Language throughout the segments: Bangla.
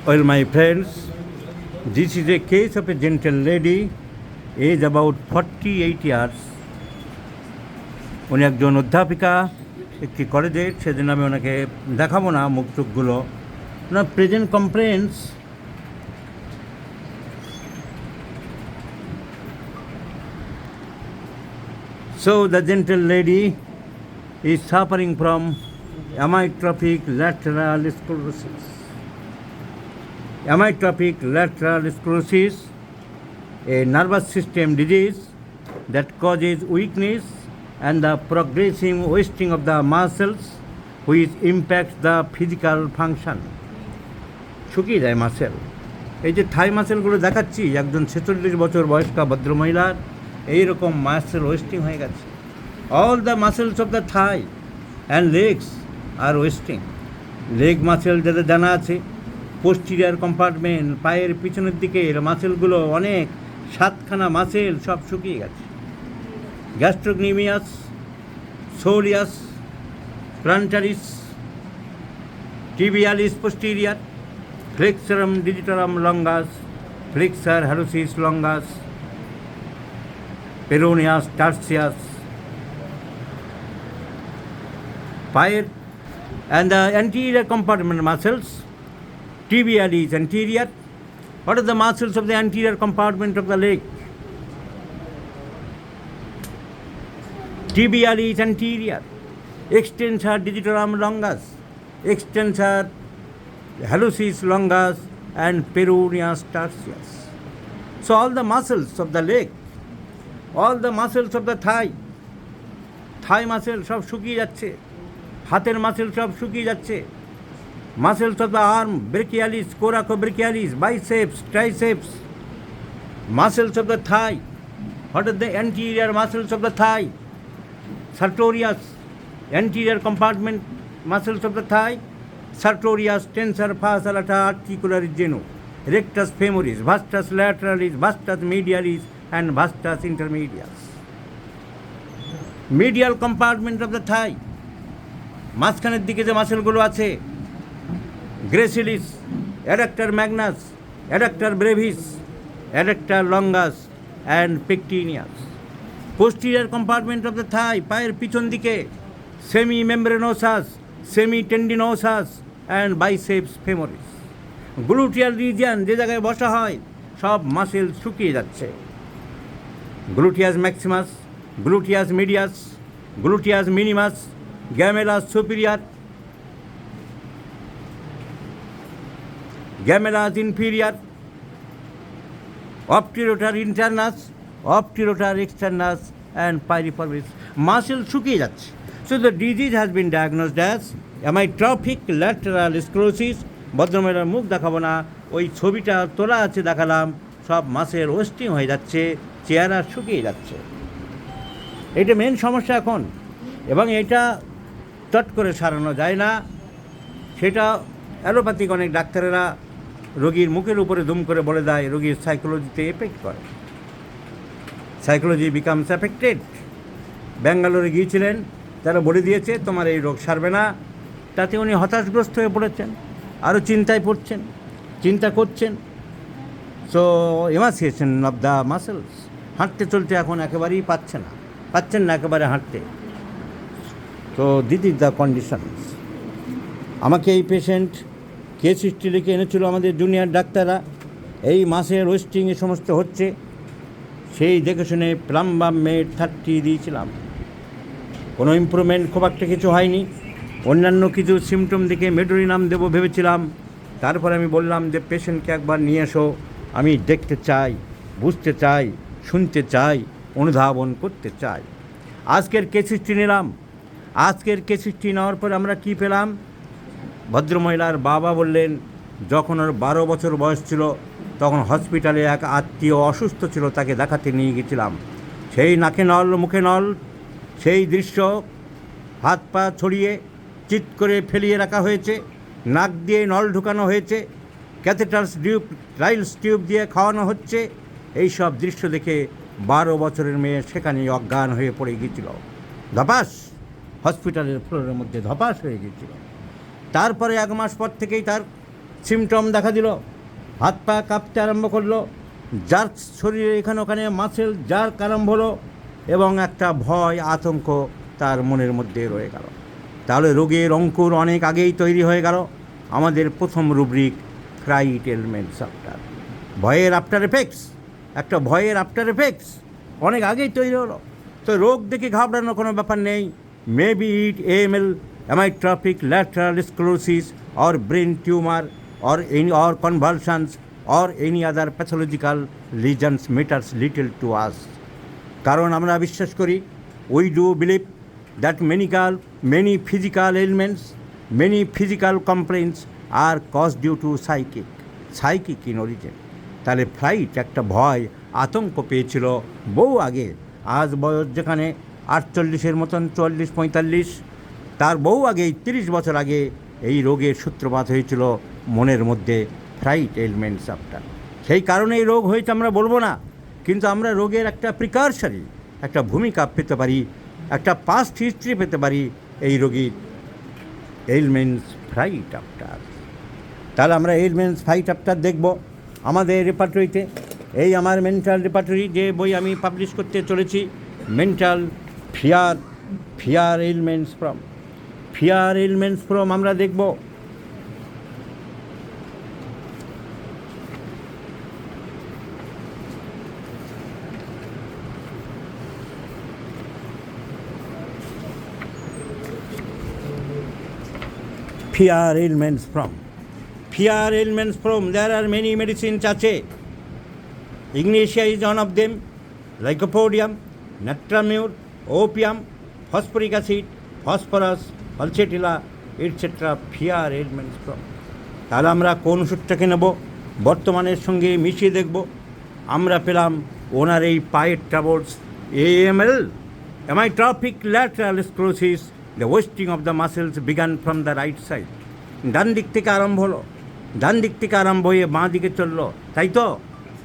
Well, my friends, this is a case of a gentle lady, age about 48 years. উনি একজন অধ্যাপিকা একটি কলেজের, সেদিন আমি ওনাকে দেখাবো না মুখ চোখগুলো। ওনার present complaints So the gentle lady is suffering from amyotrophic lateral sclerosis. Amyotrophic lateral sclerosis, a nervous system disease that causes weakness and the progressive wasting of the muscles which impacts the physical function. শুকিয়ে যায় মাসেল। এই যে থাই মাসেলগুলো দেখাচ্ছি, একজন 46 বছর বয়স্কা ভদ্রমহিলার এইরকম মাসেল ওয়েস্টিং হয়ে গেছে। All the muscles of the Thai and legs are wasting. Leg muscle যাদের জানা আছে, পোস্টিরিয়ার কম্পার্টমেন্ট, পায়ের পিছনের দিকের মাসেলগুলো অনেক 7খানা মাসেল সব শুকিয়ে গেছে। Gastrocnemius, soleus, plantaris, tibialis posterior, flexorum digitorum longus, flexor hallucis longus, peroneus tertius, পায়ের and the anterior compartment muscles. Tibial is anterior. What are the muscles of the anterior compartment of the leg? Tibial is anterior. Extensor digitorum longus, extensor hallucis longus, and peroneus tertius. So all the muscles of the leg, all the muscles of the thigh muscle সব শুকিয়ে যাচ্ছে। হাতের মাসেল সব শুকিয়ে যাচ্ছে। Muscles of the arm, brachialis, coracobrachialis, biceps, triceps, muscles of the thigh. What are the anterior muscles of the thigh? Sartorius, anterior compartment muscles of the thigh, sartorius, tensor fasciae latae articularis genu, rectus femoris, vastus lateralis, vastus medialis and vastus intermedius. Medial compartment of the thigh, মাঝখানের দিকে যে মাসেলগুলো আছে, gracilis, adductor magnus, adductor brevis, adductor longus and pectineus. Posterior compartment of the থাই, পায়ের পিছন দিকে, semimembranosus, semitendinosus and biceps femoris. Gluteal region, যে জায়গায় বসা হয়, সব মাসেল শুকিয়ে যাচ্ছে। Gluteus maximus, gluteus medius, gluteus minimus, gemellus superior, gemellus inferior, obturator internus, obturator externus and piriformis. Muscle শুকিয়ে যাচ্ছে। So the disease has been diagnosed as amyotrophic lateral sclerosis. ভদ্রমহিলার মুখ দেখাবো না, ওই ছবিটা তোলা আছে দেখালাম। সব মাসেল ওয়েস্টিং হয়ে যাচ্ছে, চেহারা শুকিয়ে যাচ্ছে। এটা মেন সমস্যা এখন, এবং এটা চট করে সারানো যায় না। সেটা অ্যালোপ্যাথিক অনেক ডাক্তারেরা রোগীর মুখের উপরে দুম করে বলে দেয়, রোগীর সাইকোলজিতে এফেক্ট করে। Psychology becomes affected. ব্যাঙ্গালোরে গিয়েছিলেন, তারা বলে দিয়েছে তোমার এই রোগ সারবে না। তাতে উনি হতাশগ্রস্ত হয়ে পড়েছেন, আরও চিন্তায় পড়ছেন, চিন্তা করছেন। So emaciation of the muscles, হাঁটতে চলতে এখন একেবারেই পাচ্ছেন না একেবারে হাঁটতে। তো দিস ইজ দ্য কন্ডিশনস। আমাকে এই পেশেন্ট কেস হিস্ট্রি লিখে এনেছিল আমাদের জুনিয়র ডাক্তাররা। এই মাসের ওয়েস্টিং এ সমস্ত হচ্ছে, সেই দেখে শুনে প্লাম্বাম মেড 30 দিয়েছিলাম। কোনো ইমপ্রুভমেন্ট খুব একটা কিছু হয়নি। অন্যান্য কিছু সিমটম দেখে মেডোরিনাম দেবো ভেবেছিলাম। তারপরে আমি বললাম যে পেশেন্টকে একবার নিয়ে এসো, আমি দেখতে চাই, বুঝতে চাই, শুনতে চাই, অনুধাবন করতে চাই। আজকের কেস হিস্ট্রি নিলাম। আজকের কেস হিস্ট্রি নেওয়ার পর আমরা কী পেলাম? ভদ্রমহিলার বাবা বললেন, যখন ওর 12 বছর বয়স ছিল, তখন হসপিটালে এক আত্মীয় অসুস্থ ছিল, তাকে দেখাতে নিয়ে গেছিলাম। সেই নাকে নল, মুখে নল, সেই দৃশ্য, হাত পা ছড়িয়ে চিৎ করে ফেলিয়ে রাখা হয়েছে, নাক দিয়ে নল ঢুকানো হয়েছে, ক্যাথেটার্স টিউব, রাইলস টিউব দিয়ে খাওয়ানো হচ্ছে। এই সব দৃশ্য দেখে 12 বছরের মেয়ে সেখানেই অজ্ঞান হয়ে পড়ে গিয়েছিল। ধপাস, হসপিটালের ফ্লোরের মধ্যে ধপাস হয়ে গিয়েছিল। তারপরে 1 মাস পর থেকেই তার সিমটম দেখা দিল, হাত পা কাঁপতে আরম্ভ করলো, যার শরীরে এখানে ওখানে মাসেল জার্ক আরম্ভ হলো, এবং একটা ভয় আতঙ্ক তার মনের মধ্যে রয়ে গেল। তাহলে রোগের অঙ্কুর অনেক আগেই তৈরি হয়ে গেল। আমাদের প্রথম রুব্রিক ফ্রাইট এলিমেন্টস আফটার, ভয়ের আফটার এফেক্টস, একটা ভয়ের আফটার এফেক্টস অনেক আগেই তৈরি হলো। তো রোগ দেখে ঘাবড়ানোর কোনো ব্যাপার নেই। Maybe it AML, amyotrophic lateral sclerosis, or brain tumor, or convulsions, or any other pathological lesions matters little to us. কারণ আমরা বিশ্বাস করি, we do believe that many physical ailments, many physical complaints are caused due to psychic in origin. তাহলে ফ্লাইট একটা ভয় আতঙ্ক পেয়েছিল বহু আগে। আজ বয়স যেখানে 48-এর মতন, 44-45, তার বহু আগেই 30 বছর আগে এই রোগের সূত্রপাত হয়েছিল মনের মধ্যে, ফ্রাইট এলিমেন্টস আফটার। সেই কারণে এই রোগ হয়েছে আমরা বলবো না, কিন্তু আমরা রোগের একটা প্রিকারসারি, একটা ভূমিকা পেতে পারি, একটা পাস্ট হিস্ট্রি পেতে পারি এই রোগীর এলিমেন্টস ফ্রাইট আফটার। তাহলে আমরা এলিমেন্টস ফ্রাইট আফটার দেখব আমাদের রেপার্টরিতে। এই আমার মেন্টাল রেপার্টরি, যে বই আমি পাবলিশ করতে চলেছি, মেন্টাল ফিয়ার এলিমেন্টস ফ্রম আমরা দেখব। Fear ailments from, there are many medicines আছে। Ignatia is one of them, lycopodium, natramur, opium, phosphoric acid, phosphorus, pulsatilla, etc. Fear ailments from। তাহলে আমরা কোন ওষুধটাকে নেব, বর্তমানের সঙ্গে মিশিয়ে দেখব। আমরা পেলাম ওনার এই পায়ের troubles, AML, amyotrophic lateral sclerosis, the wasting of the muscles began from the right side। ডান দিক থেকে আরম্ভ হলো, ডান দিক থেকে আরম্ভ হয়ে বাঁ দিকে চললো, তাই তো?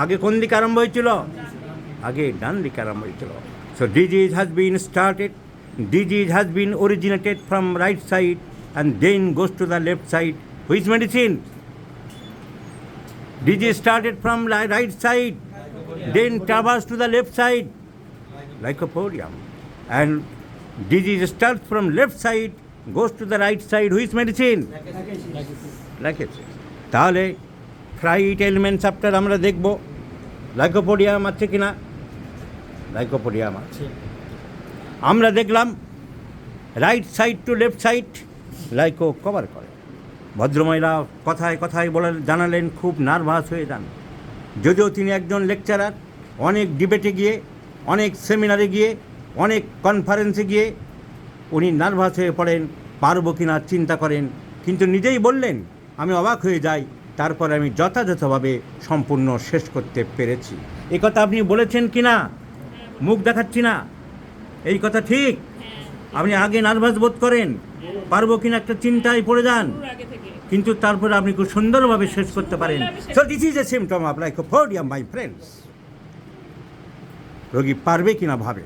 আগে কোন দিকে আরম্ভ হয়েছিল? আগে ডান দিকে আরম্ভ হয়েছিল। So disease has been originated from right side and then goes to the left side. Which medicine? Disease started from right side, then traversed to the left side, lycopodium. And disease starts from left side, goes to the right side. Which medicine? Lacacia. তাহলে ফ্রাইট এলিমেন্টস আফটার আমরা দেখব। লাইকোপোডিয়াম আছে কি না? লাইকোপোডিয়াম আছে। আমরা দেখলাম right side to left side lyco cover করে। ভদ্রমহিলা কথায় কথায় জানালেন খুব নার্ভাস হয়ে যান। যদিও তিনি একজন লেকচারার, অনেক ডিবেটে গিয়ে, অনেক সেমিনারে গিয়ে, অনেক কনফারেন্সে গিয়ে উনি নার্ভাস হয়ে পড়েন, পারবো কি না চিন্তা করেন, কিন্তু নিজেই বললেন আমি অবাক হয়ে যাই, তারপরে আমি যথাযথভাবে সম্পূর্ণ শেষ করতে পেরেছি। এই কথা আপনি বলেছেন কি না? মুখ দেখাচ্ছি না, এই কথা ঠিক? আপনি আগে নার্ভাস বোধ করেন, পারবো কিনা একটা চিন্তায় পড়ে যান, কিন্তু তারপরে আপনি খুব সুন্দরভাবে শেষ করতে পারেন। So this is a symptom of lycopodium my friends. রোগী পারবে কিনা ভাবে,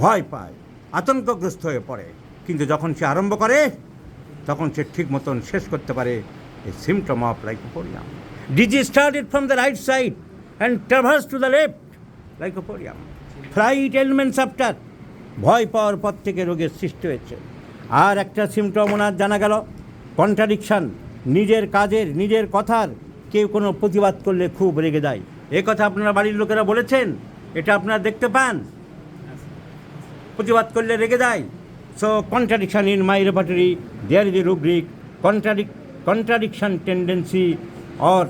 ভয় পায়, আতঙ্কগ্রস্ত হয়ে পড়ে, কিন্তু যখন সে আরম্ভ করে তখন সে ঠিক মতন শেষ করতে পারে। A symptom of lycopodium. Disease started from the right side and traverse to the left, lycopodium. Fright elements after, ভয় পাওয়ার পর থেকে রোগের সৃষ্টি হয়েছে। আর একটা সিমটম ওনার জানা গেল, কন্ট্রাডিকশান, নিজের কাজের, নিজের কথার কেউ কোনো প্রতিবাদ করলে খুব রেগে যায়। এ কথা আপনারা বাড়ির লোকেরা বলেছেন, এটা আপনারা দেখতে পান, প্রতিবাদ করলে রেগে যায়। So contradiction in my repertory, there is a rubric contradiction tendency or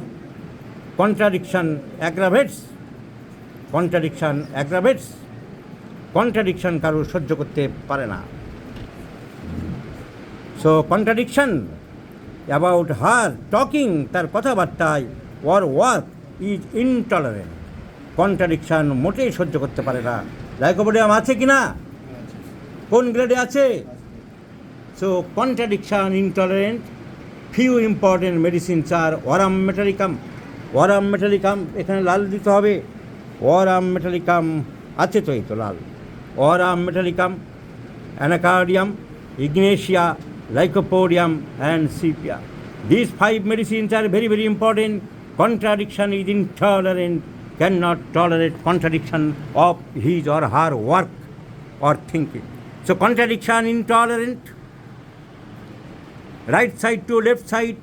contradiction aggravates, contradiction কারো সহ্য করতে পারে না। So contradiction about her talking, তার কথাবার্তায়, ওর ওয়ার্ক ইজ ইনটলারেন্ট, কন্ট্রাডিকশন মোটেই সহ্য করতে পারে না। লাইকোপোডিয়াম আছে কি না? কোন গ্রেডে আছে? So contradiction intolerant. Few important medicines are aurum metallicum, এখানে লাল দিতে হবে। ওরাম মেটালিকাম আছে তো, এই তো লাল। Aurum metallicum, anacardium, ignatia, lycopodium and sepia. These 5 medicines are very, very important. Contradiction is intolerant, cannot tolerate contradiction of his or her work or thinking. So contradiction intolerant, right side to left side,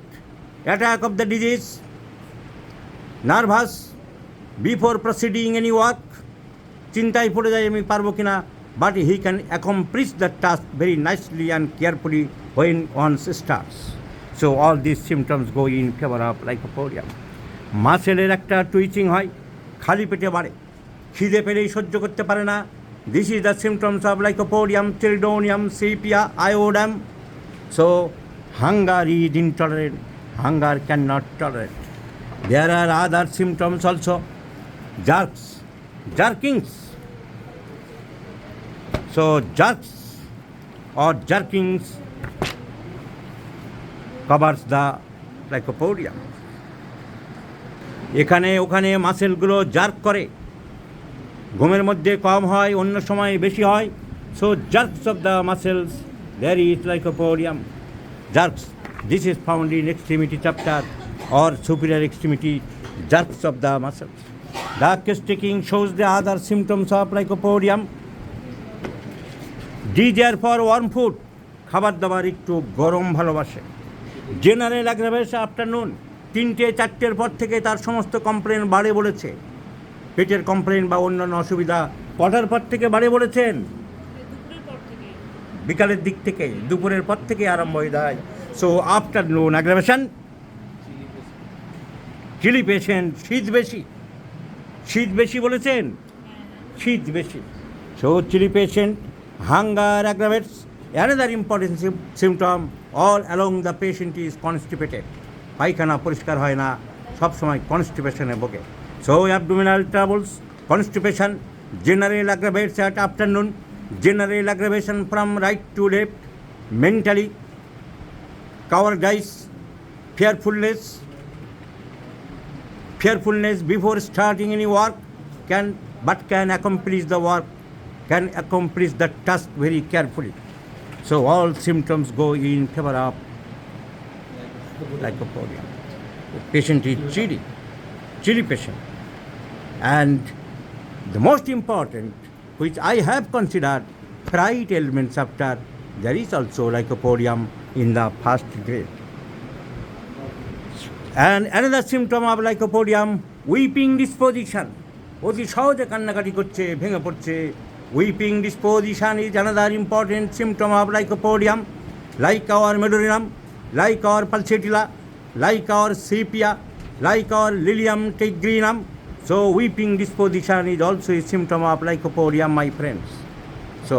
attack of the disease, nervous, before proceeding any work, চিন্তায় পড়ে যায় আমি পারবো কিনা, but he can accomplish the task very nicely and carefully when once starts. So all these symptoms go in favor of lycopodium. মাসেলের একটা টুইচিং হয়, খালি পেটে বাড়ে, খিদে পেলেই সহ্য করতে পারে না। This is the symptoms of lycopodium, Chelidonium, sepia, iodum. So hunger is intolerant, hunger cannot tolerate. There are other symptoms also, jerks, jerkings. So jerks or jerkings covers the lycopodium. এখানে ওখানে মাসেলগুলো জার্ক করে, ঘুমের মধ্যে কম হয়, অন্য সময় বেশি হয়। So jerks of the muscles, there is lycopodium. Jerks, this is found in extremity chapter or superior extremity, jerks of the muscles. The case taking shows the other symptoms of lycopodium. Desire for warm food, খাবার দাবার একটু গরম ভালোবাসে। জেনারেল অ্যাগ্রাভেশন আফটারনুন, 3-4টের পর থেকে তার সমস্ত কমপ্লেন বাড়ে বলেছে। পেটের কমপ্লেন বা অন্যান্য অসুবিধা কটার পর থেকে বাড়ে বলেছেন? বিকালের দিক থেকে, দুপুরের পর থেকে আরম্ভ হয়ে যায়। So afternoon aggravation, chilli patient, শীত বেশি, শীত বেশি বলেছেন, শীত বেশি। So chilli patient, hunger aggravates, another important symptom, all along the patient is constipated, পায়খানা পরিষ্কার হয় না, সবসময় কনস্টিপেশনে ভোগে। So abdominal troubles, constipation, general aggravates at afternoon, general aggravation from right to left, mentally, cowardice, fearfulness before starting any work, can accomplish the work, can accomplish the task very carefully. So all symptoms go in favor of lycopodium. The patient is chilly patient. And the most important, which I have considered, fright elements after, there is also lycopodium in the first grade. And another symptom of lycopodium, weeping disposition. অতি সহজে কান্নাকাটি করছে, ভেঙে পড়ছে। Weeping disposition is another important symptom of lycopodium, like our medullarium, like our pulsatilla, like our sepia, like our lilium tigrinum. So weeping disposition is also a symptom of lycopodium, my friends. So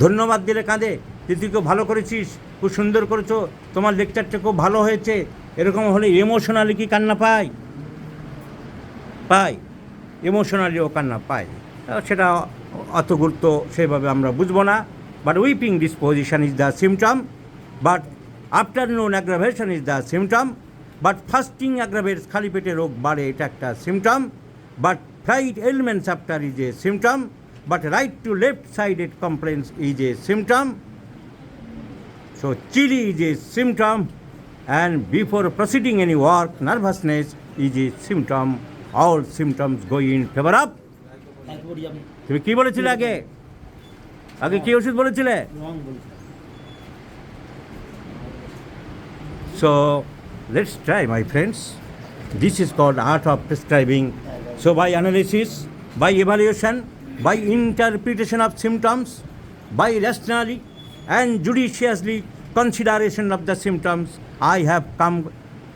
ধন্যবাদ দিলে কাঁদে, যে তুই খুব ভালো করেছিস, খুব সুন্দর করেছো, তোমার লেকচারটা খুব ভালো হয়েছে, এরকম হলে ইমোশনালি কি কান্না পায়? পায়, ইমোশনালিও কান্না পায়। সেটা অত গুরুত্ব সেভাবে আমরা বুঝবো না। But weeping disposition is the symptom, but afternoon aggravation is the symptom, but fasting aggravates, খালি পেটে রোগ বাড়ে, এটা একটা symptom. But fright ailments after is a symptom, but right to left sided complaints is a symptom. So chilly is a symptom, and before proceeding any work, nervousness is a symptom. All symptoms go in favor of lycopodium. তুমি কি বলেছিলে আগে? আগে কি ওষুধ বলেছিলে? So let's try, my friends. This is called art of prescribing. So by analysis, by evaluation, by interpretation of symptoms, by rationally and judiciously consideration of the symptoms, I have come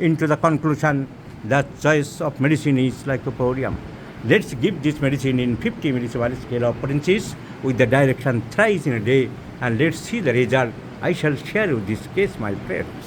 into the conclusion that choice of medicine is lycopodium. Let's give this medicine in 50 millisecond scale of potencies with the direction thrice in a day, and let's see the result. I shall share with this case, my friends.